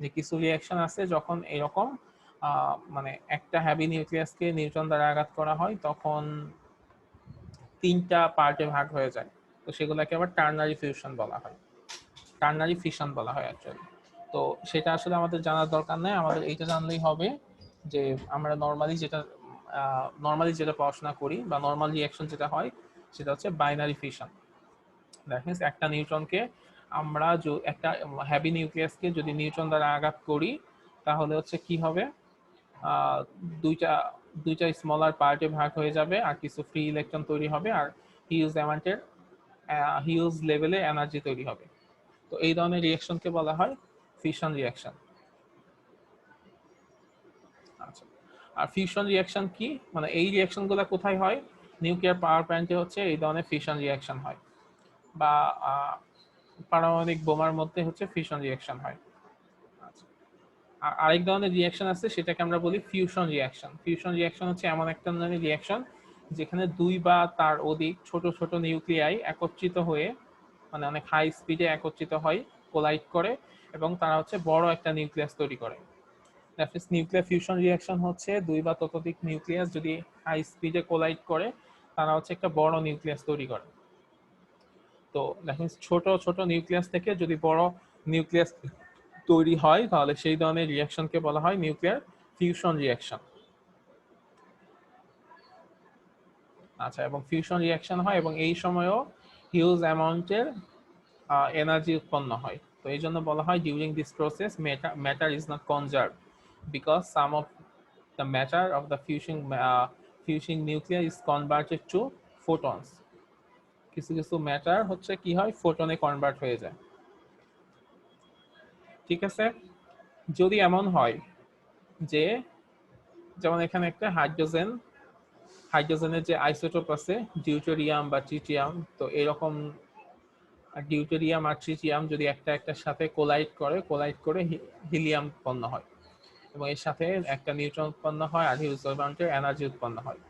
যে কিছু রিঅ্যাকশন আছে যখন এরকম মানে একটা হ্যাভি নিউক্লিয়াসকে নিউট্রন দ্বারা আঘাত করা হয় তখন 3টা পার্টে ভাগ হয়ে যায়, তো সেগুলোকে আবার টার্নারি ফিউশন বলা হয়, টার্নারি ফিশন বলা হয় অ্যাকচুয়ালি। তো সেটা আসলে আমাদের জানার দরকার নেই, আমাদের এইটা জানলেই হবে যে আমরা নর্মালি যেটা পড়াশোনা করি বা নর্মাল রিঅ্যাকশন যেটা হয় সেটা হচ্ছে বাইনারি ফিশন। দ্যাট মিন্স একটা নিউট্রনকে আমরা একটা হ্যাভি নিউক্লিয়াসকে যদি নিউট্রন দ্বারা আঘাত করি তাহলে হচ্ছে কি হবে, দুইটা স্মলার পার্টে ভাগ হয়ে যাবে আর কিছু ফ্রি ইলেকট্রন তৈরি হবে আর হিউজ লেভেলে এনার্জি তৈরি হবে। তো এই ধরনের রিঅ্যাকশনকে বলা হয় ফিশন রিঅ্যাকশন। আচ্ছা, আর ফিউশন রিঅ্যাকশন কি, মানে এই রিঅ্যাকশনগুলো কোথায় হয়, নিউক্লিয়ার পাওয়ার প্ল্যান্টে হচ্ছে এই ধরনের ফিশন রিঅ্যাকশন হয়, বা পারমাণবিক বোমার মধ্যে হচ্ছে ফিশন রিঅ্যাকশন হয়। আচ্ছা, আর আরেক ধরনের রিঅ্যাকশন আছে সেটাকে আমরা বলি ফিউশন রিঅ্যাকশন। ফিউশন রিঅ্যাকশন হচ্ছে এমন একটা ধরনের রিঅ্যাকশন যেখানে দুই বা তার অধিক ছোট ছোট নিউক্লিয়াই একত্রিত হয়ে, মানে অনেক হাই স্পিডে একত্রিত হয়, কোলাইড করে এবং তারা হচ্ছে বড় একটা নিউক্লিয়াস তৈরি করে। That means nuclear fusion reaction হচ্ছে দুই বা ততোধিক নিউক্লিয়াস যদি হাই স্পিডে কোলাইড করে তারা হচ্ছে একটা বড় নিউক্লিয়াস তৈরি করে। তো দ্যাট মিন্স ছোট ছোট নিউক্লিয়াস থেকে যদি বড় নিউক্লিয়াস তৈরি হয় তাহলে সেই ধরনের রিঅ্যাকশনকে বলা হয় নিউক্লিয়ার ফিউশন রিঅ্যাকশন। আচ্ছা, এবং ফিউশন রিঅ্যাকশন হয় এবং এই সময়ও হিউজ অ্যামাউন্টের এনার্জি উৎপন্ন হয়। তো এই জন্য বলা হয় during this process matter is not conserved because some of the matter of the fusing nuclear is converted to photons. কিছু কিছু ম্যাটার হচ্ছে কি হয়, ফোটনে কনভার্ট হয়ে যায়। ঠিক আছে, যদি এমন হয় যে যেমন এখানে একটা হাইড্রোজেনের যে আইসোটোপ আছে ডিউটেরিয়াম বা ট্রিটিয়াম, তো এরকম ডিউটেরিয়াম আর ট্রিটিয়াম যদি একটার সাথে কোলাইড করে হিলিয়াম উৎপন্ন হয় এবং এর সাথে একটা নিউট্রন উৎপন্ন হয় আর হিউজ অ্যামাউন্টের এনার্জি উৎপন্ন হয়।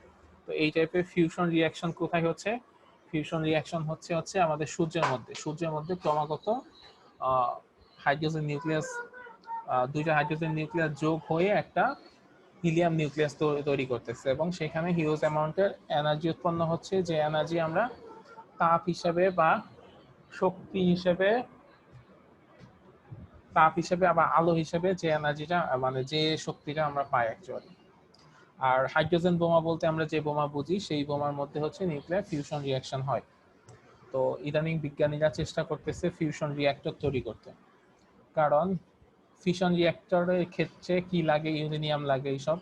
তো এই টাইপের ফিউশন রিঅ্যাকশন কোথায় হচ্ছে? ফিউশন রিঅ্যাকশন হচ্ছে আমাদের সূর্যের মধ্যে ক্রমাগত হাইড্রোজেন নিউক্লিয়াস, দুইটা হাইড্রোজেন নিউক্লিয়াস যোগ হয়ে একটা হিলিয়াম নিউক্লিয়াস তৈরি করতেছে এবং সেখানে হিউজ অ্যামাউন্টের এনার্জি উৎপন্ন হচ্ছে, যে এনার্জি আমরা তাপ হিসেবে বা শক্তি হিসেবে, তাপ হিসেবে আবার আলো হিসেবে যে এনার্জিটা মানে যে শক্তিটা আমরা পাই অ্যাকচুয়ালি। আর হাইড্রোজেন বোমা বলতে আমরা যে বোমা বুঝি সেই বোমার মধ্যে হচ্ছে নিউক্লিয়ার ফিউশন রিঅ্যাকশন হয়। তো ইদানিং বিজ্ঞানীরা চেষ্টা করতেছে ফিউশন রিঅ্যাক্টর তৈরি করতে, কারণ ফিউশন রিঅ্যাক্টরের ক্ষেত্রে কি লাগে, ইউরেনিয়াম লাগে, এইসব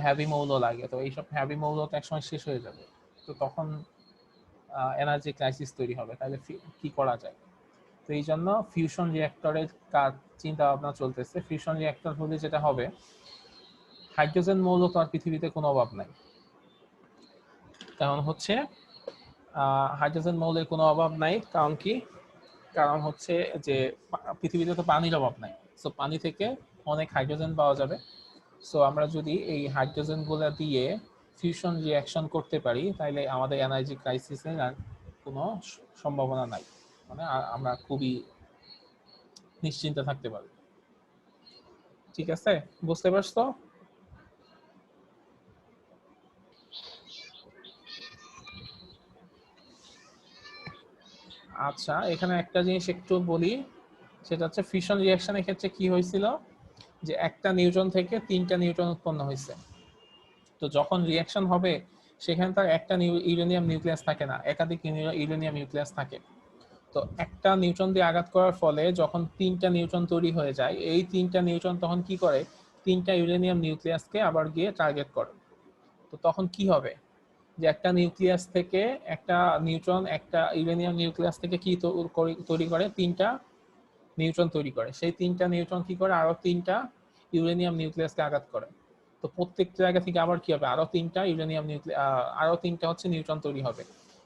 হ্যাভি মৌল লাগে। তো এইসব হ্যাভি মৌল তো একসময় শেষ হয়ে যাবে, তো তখন এনার্জি ক্রাইসিস তৈরি হবে, তাহলে কি করা যায়? তো এই জন্য ফিউশন রিঅ্যাক্টরের কাজ চিন্তা ভাবনা চলতেছে। ফিউশন রিঅ্যাক্টর হলে যেটা হবে, হাইড্রোজেন মৌল তো আর পৃথিবীতে কোনো অভাব নাই, কারণ হচ্ছে হাইড্রোজেন মৌলের কোনো অভাব নাই। কারণ কি? কারণ হচ্ছে যে পৃথিবীতে তো পানির অভাব নাই, সো পানি থেকে অনেক হাইড্রোজেন পাওয়া যাবে। সো আমরা যদি এই হাইড্রোজেন গুলা দিয়ে ফিউশন রিঅ্যাকশন করতে পারি, তাহলে আমাদের এনার্জি ক্রাইসিসের আর কোনো সম্ভাবনা নাই, মানে আমরা খুবই নিশ্চিন্তে থাকতে পারি। ঠিক আছে, বুঝতে পারছো? আচ্ছা, এখানে একটা জিনিস একটু বলি, সেটা হচ্ছে ফিউশন রিঅ্যাকশনের ক্ষেত্রে কি হয়েছিল, যে একটা নিউট্রন থেকে 3টা নিউট্রন উৎপন্ন হয়েছে। তো যখন রিঅ্যাকশন হবে সেখানে তার একটা ইউরেনিয়াম নিউক্লিয়াস থাকে না, একাধিক ইউরেনিয়াম নিউক্লিয়াস থাকে। তো একটা নিউট্রন দিয়ে আঘাত করার ফলে যখন 3টা নিউট্রন তৈরি হয়ে যায়, এই 3টা নিউট্রন তখন কি করে, 3টা ইউরেনিয়াম নিউক্লিয়াসকে আবার গিয়ে টার্গেট করে। তো তখন কি হবে, যে একটা নিউক্লিয়াস থেকে একটা নিউট্রন একটা ইউরেনিয়াম নিউক্লিয়াস থেকে কি তৈরি করে, 3টা নিউট্রন তৈরি করে। সেই 3টা নিউট্রন কি করে, আরো 3টা ইউরেনিয়াম নিউক্লিয়াসকে আঘাত করে। তো প্রত্যেক জায়গা থেকে আবার কি হবে, আরো 3টা ইউরেনিয়াম আরো 3টা হচ্ছে নিউট্রন তৈরি হবে।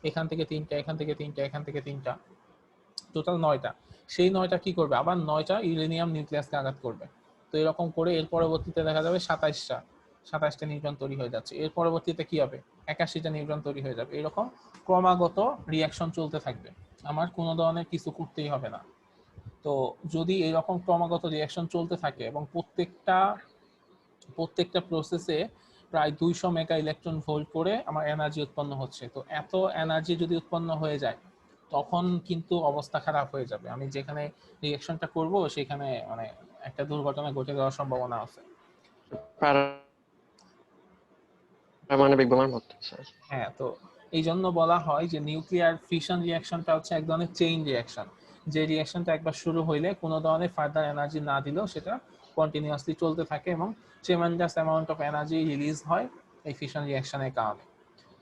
এখান থেকে 3টা, এখান থেকে 3টা, এখান থেকে 3টা, টোটাল 9টা। সেই 9টা কি করবে, আবার 9টা ইউরেনিয়াম নিউক্লিয়াসকে আঘাত করবে। তো এরকম করে এর পরবর্তীতে দেখা যাবে 27টা নিউট্রন তৈরি হয়ে যাচ্ছে। এর পরবর্তীতে কি হবে, 81টা নিউট্রন তৈরি হয়ে যাবে। এরকম ক্রমাগত রিঅ্যাকশন চলতে থাকবে, আমার কোনো ধরনের কিছু করতেই হবে না। তো যদি এরকম ক্রমাগত রিঅ্যাকশন চলতে থাকে এবং প্রত্যেকটা প্রসেসে প্রায় 200 মেগা ইলেকট্রন ভোল্ট করে আমার এনার্জি উৎপন্ন হচ্ছে, তো এত এনার্জি যদি উৎপন্ন হয়ে যায় তখন কিন্তু অবস্থা খারাপ হয়ে যাবে। আমি যেখানে রিঅ্যাকশনটা করব সেখানে মানে একটা দুর্ঘটনা ঘটে যাওয়ার সম্ভাবনা আছে। পারমাণবিক বোমার মতো স্যার। হ্যাঁ, তো এই জন্য বলা হয় যে নিউক্লিয়ার ফিশন রিঅ্যাকশনটা হচ্ছে এক ধরনের চেইন রিঅ্যাকশন, যে রিঅ্যাকশনটা একবার শুরু হইলে কোনো ধরনের ফার্দার এনার্জি না দিলেও সেটা কন্টিনিউয়াসলি চলতে থাকে এবং tremendous amount of energy release হয় এই ফিশন রিঅ্যাকশনের কারণে।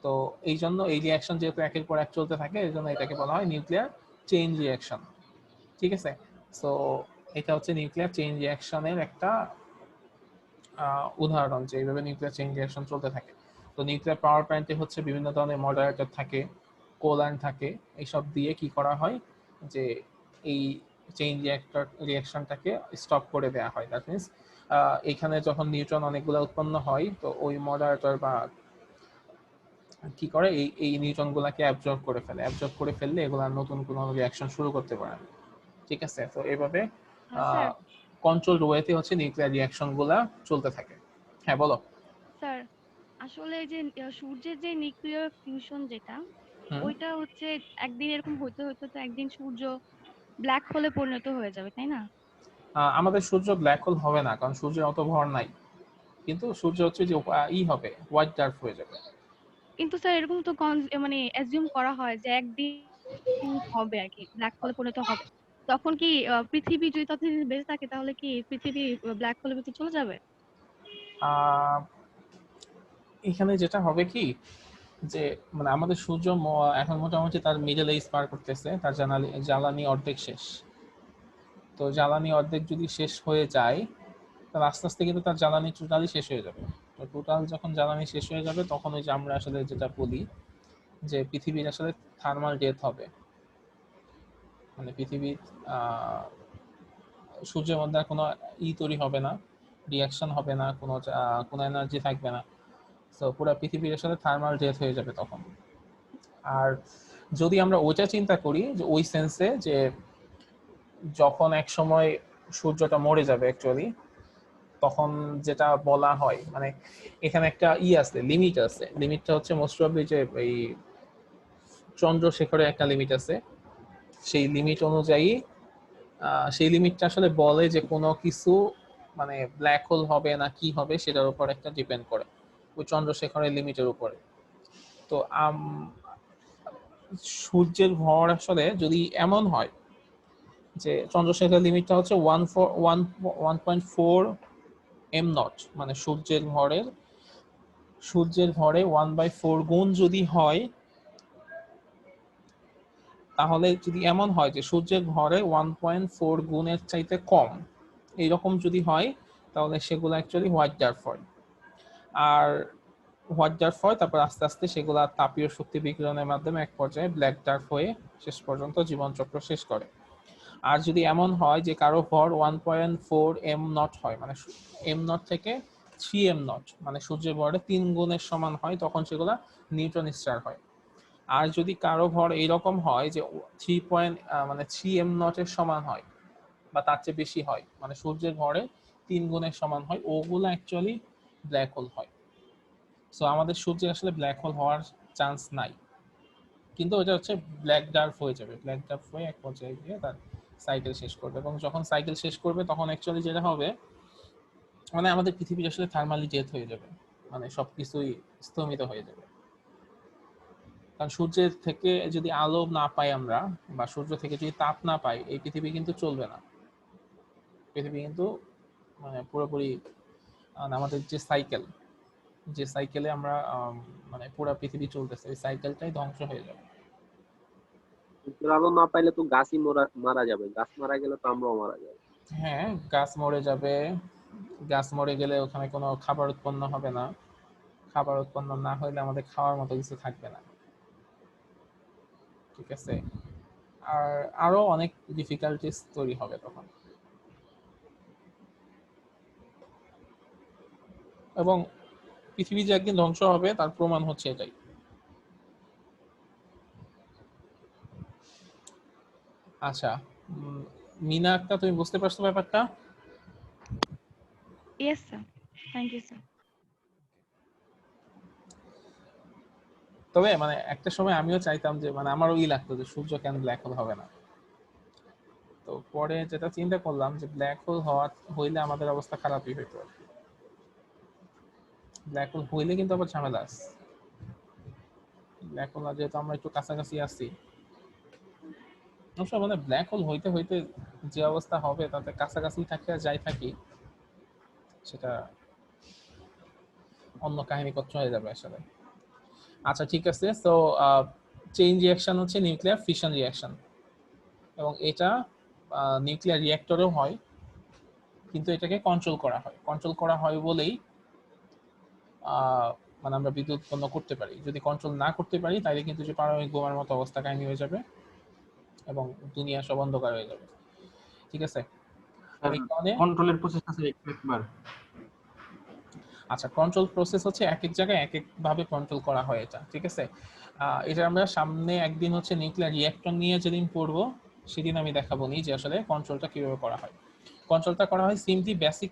তো এই জন্য এই রিঅ্যাকশন যেহেতু একের পর এক চলতে থাকে, এই জন্য এটাকে বলা হয় নিউক্লিয়ার চেইন রিঅ্যাকশন। ঠিক আছে, সো এটা হচ্ছে নিউক্লিয়ার চেইন রিঅ্যাকশনের একটা উদাহরণ, যে এইভাবে নিউক্লিয়ার চেইন রিঅ্যাকশন চলতে থাকে। তো নিউক্লিয়ার পাওয়ার প্ল্যান্টে হচ্ছে বিভিন্ন ধরনের মডারেটর থাকে, কোলান্ট থাকে, এইসব দিয়ে কি করা হয়, যে এই চেইন রিঅ্যাকশনটাকে স্টপ করে দেওয়া হয়। দ্যাট মিনস এখানে যখন নিউট্রন অনেকগুলো উৎপন্ন হয়, তো ওই মডারেটর বা কি করে, এই নিউট্রন গুলাকে অ্যাবজর্ব করে ফেললে এগুলা নতুন কোনো রিঅ্যাকশন শুরু করতে পারে না। ঠিক আছে, তো এইভাবে স্যার কন্ট্রোলড ওয়েতে হচ্ছে নিউক্লিয়ার রিঅ্যাকশন গুলা চলতে থাকে। হ্যাঁ বলো। স্যার আসলে এই যে সূর্যের যে নিউক্লিয়ার ফিউশন যেটা হুম। ওইটা হচ্ছে একদিন এরকম হতে হতে তো একদিন সূর্য ব্ল্যাক হোলে পরিণত হয়ে যাবে, তাই না? আমাদের সূর্য ব্ল্যাক হোল হবে না, কারণ সূর্যের অত ভর নাই, কিন্তু সূর্য হচ্ছে যে হবে, হোয়াইট ডার্ক হয়ে যাবে। কিন্তু স্যার এরকম তো মানে অ্যাজিউম করা হয় যে একদিন হবে আর কি, ব্ল্যাক হোলে পরিণত হবে। তখন কি পৃথিবী যদি ততদিন বেঁচে থাকে তাহলে কি পৃথিবী ব্ল্যাক হোলের ভিতরে চলে যাবে? আহ, এখানে যেটা হবে কি, যে মানে আমাদের সূর্য এখন মোটামুটি তার মিডল এজ পার করতেছে, তার জ্বালানি অর্ধেক শেষ। তো জ্বালানি অর্ধেক যদি শেষ হয়ে যায়, তাহলে আস্তে আস্তে কিন্তু তার জ্বালানি টোটালি শেষ হয়ে যাবে। তো টোটাল যখন জ্বালানি শেষ হয়ে যাবে, তখন ওই যে আমরা আসলে যেটা বলি যে পৃথিবীর আসলে থার্মাল ডেথ হবে, মানে পৃথিবীর সূর্যের মধ্যে আর কোনো তৈরি হবে না, রিঅ্যাকশন হবে না, কোনো এনার্জি থাকবে না। সো পুরো পৃথিবীর আসলে থার্মাল ডেথ হয়ে যাবে তখন। আর যদি আমরা ওইটা চিন্তা করি যে ওই সেন্সে যে যখন এক সময় সূর্যটা মরে যাবে অ্যাকচুয়ালি, তখন যেটা বলা হয় মানে এখানে একটা আছে, লিমিট আছে। লিমিটটা হচ্ছে মোস্ট প্রবাবলি যে এই চন্দ্রশেখরে একটা লিমিট আছে, সেই লিমিট অনুযায়ী সেই লিমিটটা আসলে বলে যে কোনো কিছু মানে ব্ল্যাক হোল হবে না কি হবে সেটার উপর একটা ডিপেন্ড করে, ওই চন্দ্রশেখরের লিমিটের উপরে। তো সূর্যের ভর আসলে যদি এমন হয় যে চন্দ্রশেখর লিমিটটা হচ্ছে 1.4 এম নট, মানে সূর্যের ভরে 1/4 গুণ যদি হয়, তাহলে যদি এমন হয় যে সূর্যের ভরে 1.4 গুণের চাইতে কম, এইরকম যদি হয় তাহলে সেগুলো অ্যাকচুয়ালি হোয়াইট ডার্ক হয়। আর হোয়াইট ডার্ক হয়, তারপর আস্তে আস্তে সেগুলো তাপীয় শক্তি বিকিরণের মাধ্যমে এক পর্যায়ে ব্ল্যাক ডার্ক হয়ে শেষ পর্যন্ত জীবনচক্র শেষ করে। আর যদি এমন হয় যে কারো ভর 1.4 এম নট হয়, মানে এম নট থেকে 3 এম নট, মানে সূর্যের ভরে 3 গুণের সমান হয়, তখন সেগুলা নিউট্রন স্টার হয়। আর যদি কারো ভর এইরকম হয় যে 3 এম নটের সমান হয় বা তার চেয়ে বেশি হয়, মানে সূর্যের ভরে 3 গুণের সমান হয়, ওগুলো অ্যাকচুয়ালি ব্ল্যাক হোল হয়। সো আমাদের সূর্যের আসলে ব্ল্যাক হোল হওয়ার চান্স নাই, কিন্তু ওটা হচ্ছে ব্ল্যাক ডার্ক হয়ে যাবে। ব্ল্যাক ডার্ক হয়ে এক পর্যায়ে গিয়ে তার সাইকেল শেষ করবে, এবং যখন সাইকেল শেষ করবে তখন অ্যাকচুয়ালি যেটা হবে মানে আমাদের পৃথিবী আসলে থার্মালি ডেথ হয়ে যাবে, মানে সবকিছুই স্থমিত হয়ে যাবে। কারণ সূর্যের থেকে যদি আলো না পাই আমরা, বা সূর্য থেকে যদি তাপ না পাই, এই পৃথিবী কিন্তু চলবে না। পৃথিবী কিন্তু মানে পুরোপুরি আমাদের যে সাইকেলে আমরা মানে পুরো পৃথিবী চলতেছে, এই সাইকেলটাই ধ্বংস হয়ে যাবে। সূর্যের আলো না পাইলে তো গাছই মারা যাবে, গাছ মারা গেলে তো আমরাও মারা যাবো। হ্যাঁ, গাছ মরে যাবে। গাছ মরে গেলে ওখানে কোনো খাবার উৎপন্ন হবে না, খাবার উৎপন্ন না হলে আমাদের খাওয়ার মতো কিছু থাকবে না, ঠিক আছে? আর আরো অনেক ডিফিকাল্টিস তৈরি হবে তখন, এবং পৃথিবী যে একদিন ধ্বংস হবে তার প্রমাণ হচ্ছে এটাই। আচ্ছা, মিনা আক্তার, তুমি বুঝতে পারছো ব্যাপারটা? Yes sir, thank you sir. তবে মানে একটা সময় আমিও চাইতাম যে মানে আমারও লাগতো যে সূর্য কেন ব্ল্যাক হোল হবে না। তো পরে যেটা চিন্তা করলাম যে ব্ল্যাক হোল হইলে আমাদের অবস্থা খারাপই হইতো। ব্ল্যাক হোল হইলে কিন্তু আবার ঝামেলা আছে। ব্ল্যাক হোল যেহেতু আমরা একটু কাছাকাছি আছি, অবশ্য মানে ব্ল্যাক হোল হইতে হইতে যে অবস্থা হবে তাতে কাছাকাছি থাকি আর যাই থাকি সেটা অন্য কাহিনী কচ্ছ হয়ে যাবে আসলে। আচ্ছা ঠিক আছে, সো চেইন রিঅ্যাকশন হচ্ছে নিউক্লিয়ার ফিশন রিঅ্যাকশন, এবং এটা নিউক্লিয়ার রিঅ্যাক্টরেও হয়, কিন্তু এটাকে কন্ট্রোল করা হয় বলেই মানে আমরা বিদ্যুৎ উৎপন্ন করতে পারি। যদি কন্ট্রোল না করতে পারি তাহলে কিন্তু যে পারমাণবিক বোমার মতো অবস্থা কাহিনী হয়ে যাবে এবং দুনিয়া সব অন্ধকার হয়ে যাবে, ঠিক আছে? এই কারণে কন্ট্রোলের প্রসেস আছে একবার। আচ্ছা, কন্ট্রোল প্রসেস হচ্ছে এক এক জায়গায় এক এক ভাবে কন্ট্রোল করা হয় এটা, ঠিক আছে? এটা আমরা সামনে একদিন হচ্ছে নিউক্লিয়ার রিঅ্যাক্টর নিয়ে যেদিন পড়বো সেদিন আমি দেখাবো নি যে আসলে কন্ট্রোলটা কিভাবে করা হয়। কন্ট্রোলটা করা হয় সিম্পলি বেসিক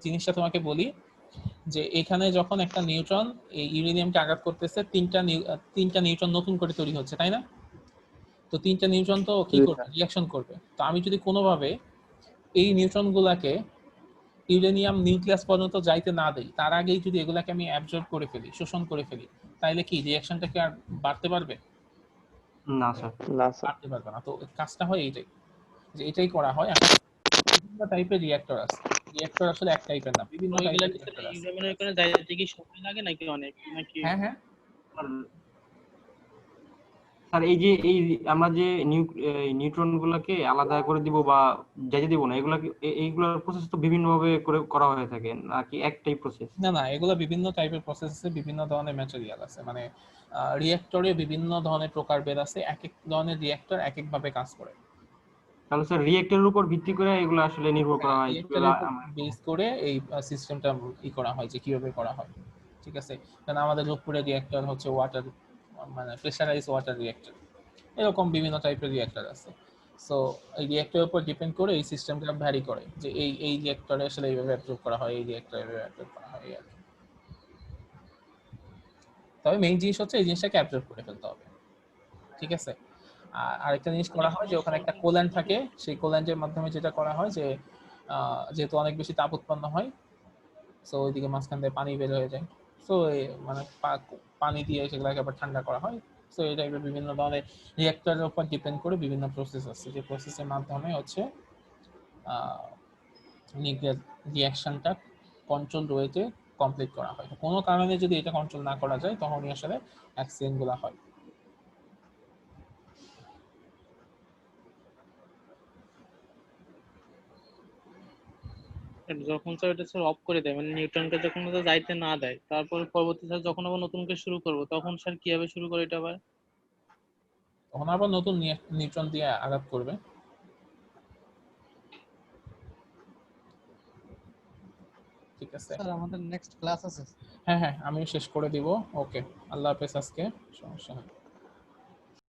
জিনিসটা তোমাকে বলি, যে এখানে যখন একটা নিউট্রন এই ইউরেনিয়ামকে আঘাত করতেছে, তিনটা নিউট্রন নতুন করে তৈরি হচ্ছে, তাই না? তো তিনটা নিউট্রন তো কি করবে, রিঅ্যাকশন করবে। তো আমি যদি কোনোভাবে এই নিউট্রন গুলাকে ইউরেনিয়াম নিউক্লিয়াস পর্যন্ত যাইতে না দেই, তার আগেই যদি এগুলাকে আমি অ্যাবজর্ব করে ফেলি, শোষণ করে ফেলি, তাইলে কি রিঅ্যাকশনটা কি আর বাড়তে পারবে? না স্যার, বাড়তে পারবে না। তো কাজটা হয় এইটাই, যে এটাই করা হয়। এখন বিভিন্ন টাইপের রিঅ্যাক্টর আছে, রিঅ্যাক্টর আসলে এক টাইপের না, বিভিন্ন টাইপের রিঅ্যাক্টর আছে। ইউরেনিয়ামের ওখানে যাইতে কি সময় লাগে নাকি অনেক, নাকি? হ্যাঁ হ্যাঁ স্যার, এই যে আমরা যে নিউট্রন গুলাকে আলাদা করে দিব বা যাইতে দিব না, এইগুলোর প্রসেস তো বিভিন্ন ভাবে করা হয়ে থাকে, নাকি একটাই প্রসেস? না না, এগুলো বিভিন্ন টাইপের প্রসেস আছে, বিভিন্ন ধরনের ম্যাটেরিয়াল আছে, মানে রিঅ্যাক্টরে বিভিন্ন ধরনের প্রকারভেদ আছে, এক এক ধরনের রিঅ্যাক্টর এক এক ভাবে কাজ করে। তাহলে স্যার রিয়েক্টরের উপর ভিত্তি করে এগুলো আসলে নির্ভর করা হয় রিয়েক্টরের উপর বেস করে এই সিস্টেমটা করা হয় যে কিভাবে করা হয়, ঠিক আছে? কারণ আমাদের রূপপুরের রিয়েক্টর হচ্ছে ওয়াটার, মানে প্রেসারাইজ ওয়াটার রিয়েক্টর, এরকম বিভিন্ন টাইপের রিয়েক্টর আছে। সো এই রিয়েক্টরের উপর ডিপেন্ড করে এই সিস্টেমটা ভ্যারি করে যে এই রিয়েক্টরে আসলে এইভাবে অ্যাপ্রুভ করা হয়, এই রিয়েক্টরে এইভাবে অ্যাপ্রুভ করা হয় এই আর কি। তবে মেইন জিনিস হচ্ছে এই জিনিসটাকে অ্যাবজর্ব করে ফেলতে হবে, ঠিক আছে? আর আরেকটা জিনিস করা হয় যে ওখানে একটা কোল্যান্ট থাকে, সেই কোল্যান্টের মাধ্যমে যেটা করা হয় যে যেহেতু অনেক বেশি তাপ উৎপন্ন হয়, সো ওইদিকে মাঝখান দিয়ে পানি বের হয়ে যায়, সো মানে পানি দিয়ে সেগুলোকে আবার ঠান্ডা করা হয়। সো এই টাইপের বিভিন্ন ধরনের রিয়েক্টরের উপর ডিপেন্ড করে বিভিন্ন প্রসেস আছে, যে প্রসেসের মাধ্যমে হচ্ছে নিউক্লিয়ার রিঅ্যাকশনটা কন্ট্রোল ওয়েতে কমপ্লিট করা হয়। কোনো কারণে যদি এটা কন্ট্রোল না করা যায় তখনই আসলে অ্যাক্সিডেন্টগুলো হয়। যখন স্যার এটা স্যার অফ করে দেয়, মানে নিউটনকে যখন ওটা যাইতে না দেয়, তারপর পরবর্তী স্যার যখন আবার নতুন করে শুরু করবো, তখন স্যার কিভাবে শুরু করে এটা আবার? তখন আবার নতুন নিউট্রন দিয়ে আঘাত করবে। ঠিক আছে স্যার আমাদের নেক্সট ক্লাস আছে। হ্যাঁ, আমিও শেষ করে দিব। ওকে, আল্লাহ হাফেজ আজকে, সমস্যা নেই।